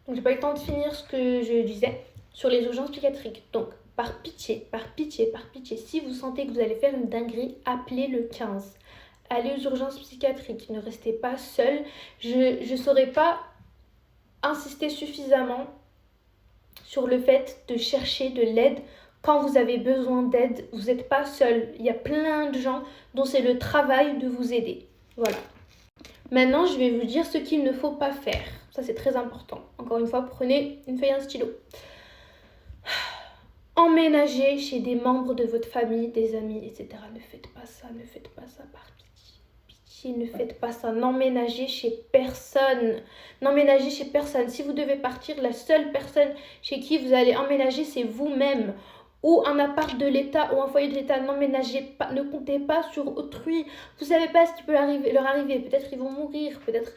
Donc, j'ai pas eu le temps de finir ce que je disais sur les urgences psychiatriques. Donc, par pitié, par pitié, par pitié, si vous sentez que vous allez faire une dinguerie, appelez le 15. Allez aux urgences psychiatriques, ne restez pas seul. Je ne saurais pas insister suffisamment sur le fait de chercher de l'aide quand vous avez besoin d'aide. Vous n'êtes pas seul. Il y a plein de gens dont c'est le travail de vous aider. Voilà. Maintenant, je vais vous dire ce qu'il ne faut pas faire. Ça, c'est très important. Encore une fois, prenez une feuille et un stylo. Emménager chez des membres de votre famille, des amis, etc. Ne faites pas ça, ne faites pas ça par pitié. Pitié, ne faites pas ça. N'emménagez chez personne. N'emménagez chez personne. Si vous devez partir, la seule personne chez qui vous allez emménager, c'est vous-même. Ou un appart de l'État ou un foyer de l'État. N'emménagez pas, ne comptez pas sur autrui. Vous savez pas ce qui peut leur arriver. Peut-être ils vont mourir, peut-être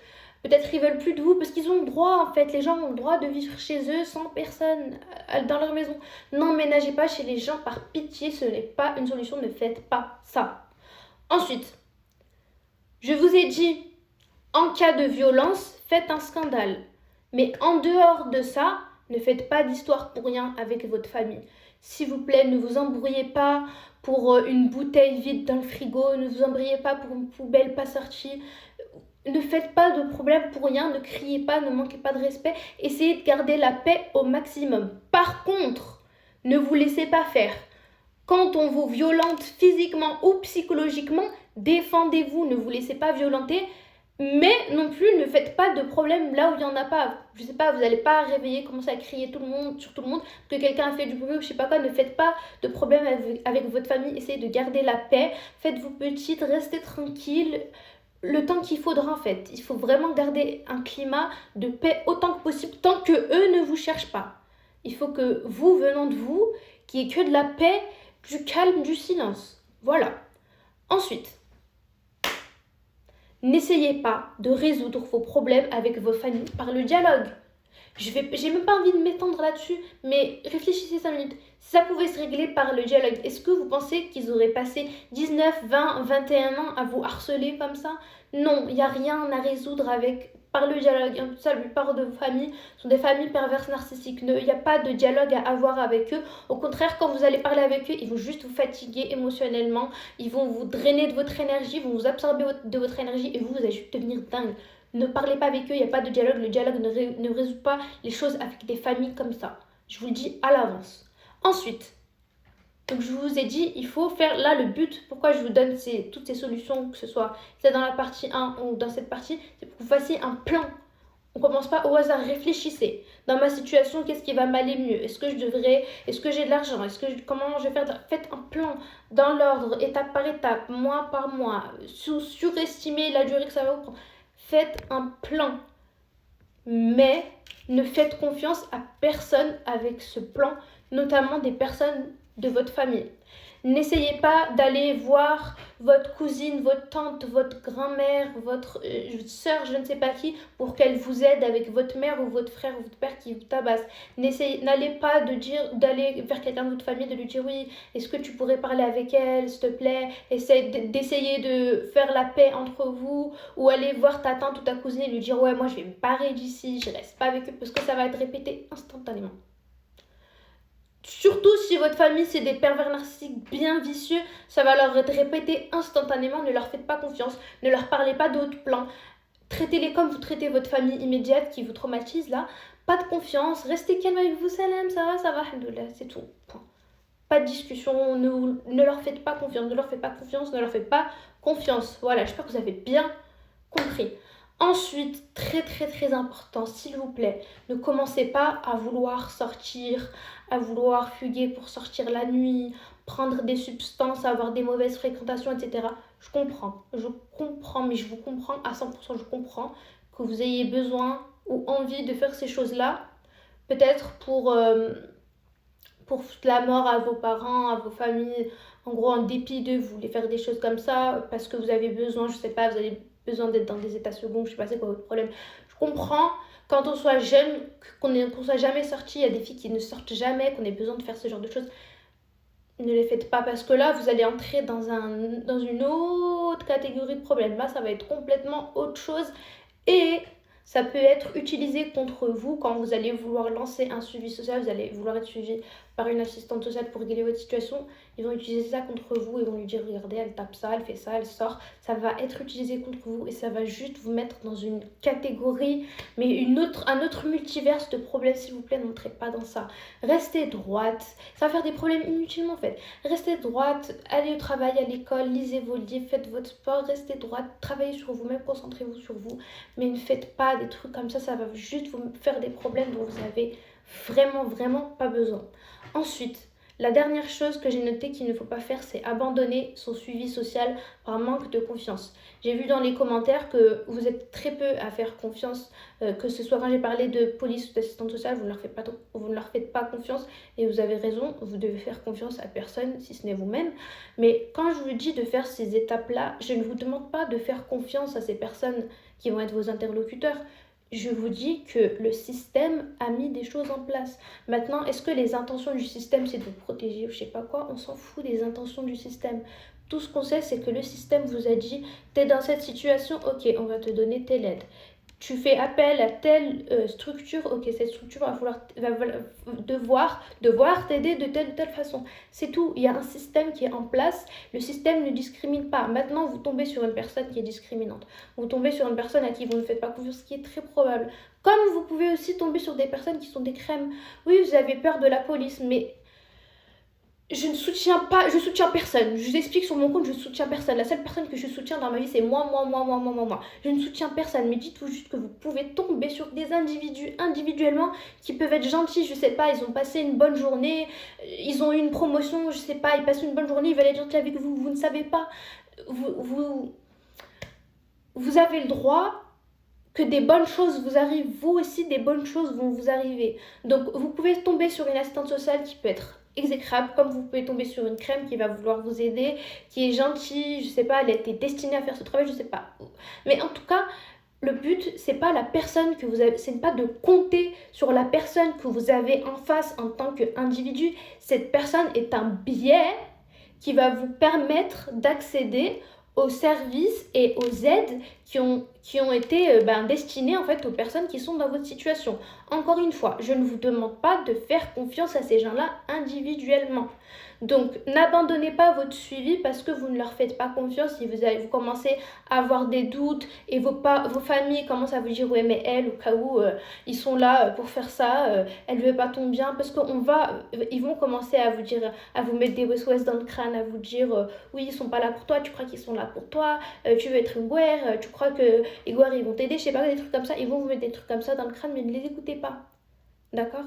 ils veulent plus de vous parce qu'ils ont le droit en fait. Les gens ont le droit de vivre chez eux sans personne dans leur maison. N'emménagez pas chez les gens par pitié, ce n'est pas une solution, ne faites pas ça. Ensuite, je vous ai dit, en cas de violence, faites un scandale. Mais en dehors de ça, ne faites pas d'histoire pour rien avec votre famille. S'il vous plaît, ne vous embrouillez pas pour une bouteille vide dans le frigo, ne vous embrouillez pas pour une poubelle pas sortie. Ne faites pas de problème pour rien, ne criez pas, ne manquez pas de respect. Essayez de garder la paix au maximum. Par contre, ne vous laissez pas faire. Quand on vous violente physiquement ou psychologiquement, défendez-vous, ne vous laissez pas violenter. Mais non plus, ne faites pas de problème là où il n'y en a pas. Je sais pas, vous n'allez pas réveiller, commencer à crier tout le monde, sur tout le monde, que quelqu'un a fait du bruit ou je sais pas quoi. Ne faites pas de problème avec votre famille. Essayez de garder la paix. Faites-vous petite, restez tranquille. Le temps qu'il faudra en fait. Il faut vraiment garder un climat de paix autant que possible, tant que eux ne vous cherchent pas. Il faut que vous, venant de vous, qu'il n'y ait que de la paix, du calme, du silence. Voilà. Ensuite, n'essayez pas de résoudre vos problèmes avec vos familles par le dialogue. J'ai même pas envie de m'étendre là-dessus, mais réfléchissez 5 minutes. Si ça pouvait se régler par le dialogue, est-ce que vous pensez qu'ils auraient passé 19, 20, 21 ans à vous harceler comme ça? Non, il n'y a rien à résoudre par le dialogue. En tout ça, la plupart de vos familles sont des familles perverses narcissiques. Il n'y a pas de dialogue à avoir avec eux. Au contraire, quand vous allez parler avec eux, ils vont juste vous fatiguer émotionnellement. Ils vont vous drainer de votre énergie, ils vont vous absorber de votre énergie et vous allez juste devenir dingue. Ne parlez pas avec eux, il n'y a pas de dialogue. Le dialogue ne résout pas les choses avec des familles comme ça. Je vous le dis à l'avance. Ensuite, donc je vous ai dit, il faut faire là le but. Pourquoi je vous donne toutes ces solutions, que ce soit dans la partie 1 ou dans cette partie, c'est pour que vous fassiez un plan. On ne commence pas au hasard, réfléchissez. Dans ma situation, qu'est-ce qui va m'aller mieux? Est-ce que j'ai de l'argent? Comment je vais faire? Faites un plan dans l'ordre, étape par étape, mois par mois. Surestimez la durée que ça va vous prendre. Faites un plan, mais ne faites confiance à personne avec ce plan, notamment des personnes de votre famille. N'essayez pas d'aller voir votre cousine, votre tante, votre grand-mère, votre soeur, je ne sais pas qui, pour qu'elle vous aide avec votre mère ou votre frère ou votre père qui vous tabasse. N'allez pas d'aller vers quelqu'un de votre famille, de lui dire oui, est-ce que tu pourrais parler avec elle, s'il te plaît? D'essayer de faire la paix entre vous, ou aller voir ta tante ou ta cousine et lui dire ouais, moi je vais me barrer d'ici, je reste pas avec eux, parce que ça va être répété instantanément. Surtout si votre famille c'est des pervers narcissiques bien vicieux, ça va leur être répété instantanément. Ne leur faites pas confiance, ne leur parlez pas d'autres plans. Traitez-les comme vous traitez votre famille immédiate qui vous traumatise là. Pas de confiance, restez calme avec vous, salam, ça va, alhamdoulilah, c'est tout. Point. Pas de discussion, ne leur faites pas confiance, ne leur faites pas confiance, ne leur faites pas confiance. Voilà, j'espère que vous avez bien compris. Ensuite, très très très important, s'il vous plaît, ne commencez pas à vouloir sortir, à vouloir fuguer pour sortir la nuit, prendre des substances, avoir des mauvaises fréquentations, etc. Je comprends, mais je vous comprends à 100%, je comprends que vous ayez besoin ou envie de faire ces choses-là, peut-être pour foutre la mort à vos parents, à vos familles, en gros en dépit d'eux, vous voulez faire des choses comme ça parce que vous avez besoin, je sais pas, vous avez besoin d'être dans des états seconds, je sais pas c'est quoi votre problème. Je comprends quand on soit jeune, qu'on soit jamais sorti, il y a des filles qui ne sortent jamais, qu'on ait besoin de faire ce genre de choses. Ne les faites pas parce que là, vous allez entrer dans une autre catégorie de problèmes. Là, ça va être complètement autre chose et Ça peut être utilisé contre vous quand vous allez vouloir lancer un suivi social, vous allez vouloir être suivi par une assistante sociale pour régler votre situation. Ils vont utiliser ça contre vous et vont lui dire regardez, elle tape ça, elle fait ça, elle sort. Ça va être utilisé contre vous et ça va juste vous mettre dans une catégorie, mais un autre multiverse de problèmes. S'il vous plaît, n'entrez pas dans ça. Restez droite. Ça va faire des problèmes inutilement en fait. Restez droite, allez au travail, à l'école, lisez vos livres, faites votre sport, restez droite, travaillez sur vous-même, concentrez-vous sur vous. Mais ne faites pas des trucs comme ça va juste vous faire des problèmes dont vous avez vraiment pas besoin. Ensuite, la dernière chose que j'ai notée qu'il ne faut pas faire, c'est abandonner son suivi social par manque de confiance. J'ai vu dans les commentaires que vous êtes très peu à faire confiance, que ce soit quand j'ai parlé de police ou d'assistante sociale, vous ne leur faites pas confiance et vous avez raison, vous devez faire confiance à personne si ce n'est vous-même. Mais quand je vous dis de faire ces étapes-là, je ne vous demande pas de faire confiance à ces personnes qui vont être vos interlocuteurs. Je vous dis que le système a mis des choses en place. Maintenant, est-ce que les intentions du système, c'est de vous protéger ou je sais pas quoi? On s'en fout des intentions du système. Tout ce qu'on sait, c'est que le système vous a dit, t'es dans cette situation, ok, on va te donner telle aide. Tu fais appel à telle structure, ok, cette structure devoir t'aider de telle ou telle façon. C'est tout, il y a un système qui est en place, le système ne discrimine pas. Maintenant, vous tombez sur une personne qui est discriminante, vous tombez sur une personne à qui vous ne faites pas confiance, ce qui est très probable. Comme vous pouvez aussi tomber sur des personnes qui sont des crèmes. Oui, vous avez peur de la police, mais je soutiens personne. Je vous explique sur mon compte, je soutiens personne. La seule personne que je soutiens dans ma vie, c'est moi. Je ne soutiens personne. Mais dites-vous juste que vous pouvez tomber sur des individus individuellement qui peuvent être gentils. Je sais pas, ils ont passé une bonne journée, ils ont eu une promotion, je sais pas, ils passent une bonne journée, ils veulent être gentils avec vous. Vous ne savez pas. Vous avez le droit que des bonnes choses vous arrivent. Vous aussi, des bonnes choses vont vous arriver. Donc, vous pouvez tomber sur une assistante sociale qui peut être exécrable, comme vous pouvez tomber sur une crème qui va vouloir vous aider, qui est gentille, je sais pas, elle a été destinée à faire ce travail, je sais pas. Mais en tout cas, le but, c'est pas la personne que vous avez, c'est pas de compter sur la personne que vous avez en face en tant qu'individu. Cette personne est un biais qui va vous permettre d'accéder aux services et aux aides qui ont été destinées en fait aux personnes qui sont dans votre situation. Encore une fois, je ne vous demande pas de faire confiance à ces gens-là individuellement. Donc, n'abandonnez pas votre suivi parce que vous ne leur faites pas confiance. Si vous commencez à avoir des doutes et vos familles commencent à vous dire ouais mais elle, au cas où ils sont là pour faire ça, elle veut pas ton bien, parce ils vont commencer à vous dire, à vous mettre des west dans le crâne, à vous dire oui ils sont pas là pour toi, tu crois qu'ils sont là pour toi, tu veux être une guerre, tu crois que les guerres ils vont t'aider, je sais pas, des trucs comme ça, ils vont vous mettre des trucs comme ça dans le crâne, mais ne les écoutez pas, d'accord?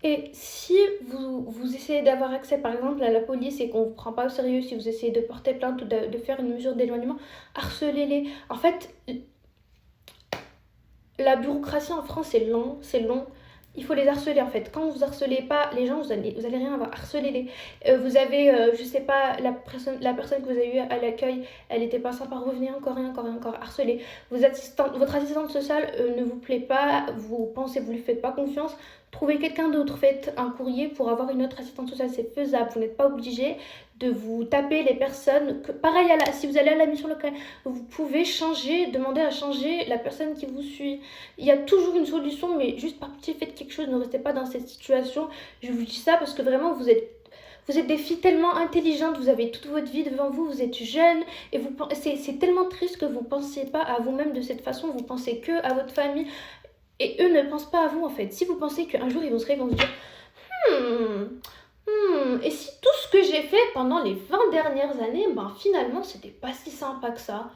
Et si vous essayez d'avoir accès par exemple à la police et qu'on ne vous prend pas au sérieux, si vous essayez de porter plainte ou de faire une mesure d'éloignement, harcelez-les. En fait, la bureaucratie en France c'est long. Il faut les harceler en fait. Quand vous harcelez pas les gens, vous allez rien avoir. Harcelez-les. Vous avez, je sais pas, la personne que vous avez eue à l'accueil, elle était pas sympa, revenez encore et encore. Harcelez. Votre assistante sociale ne vous plaît pas, vous lui faites pas confiance. Trouvez quelqu'un d'autre, faites un courrier pour avoir une autre assistante sociale, c'est faisable. Vous n'êtes pas obligé de vous taper les personnes. Pareil, si vous allez à la mission locale, vous pouvez demander à changer la personne qui vous suit. Il y a toujours une solution, mais juste par petit, faites quelque chose, ne restez pas dans cette situation. Je vous dis ça parce que vraiment, vous êtes des filles tellement intelligentes, vous avez toute votre vie devant vous, vous êtes jeunes, et c'est tellement triste que vous ne pensiez pas à vous-même de cette façon, vous pensez que à votre famille, et eux ne pensent pas à vous en fait. Si vous pensez qu'un jour ils vont se réveiller, ils vont se dire et si tout ce que j'ai fait pendant les 20 dernières années, finalement c'était pas si sympa que ça.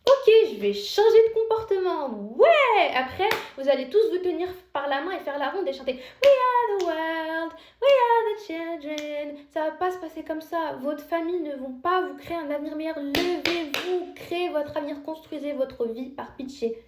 Ok, je vais changer de comportement. Ouais. Après, vous allez tous vous tenir par la main et faire la ronde et chanter We are the world, we are the children. Ça va pas se passer comme ça. Votre famille ne vont pas vous créer un avenir meilleur. Levez-vous, créez votre avenir, construisez votre vie par pitié.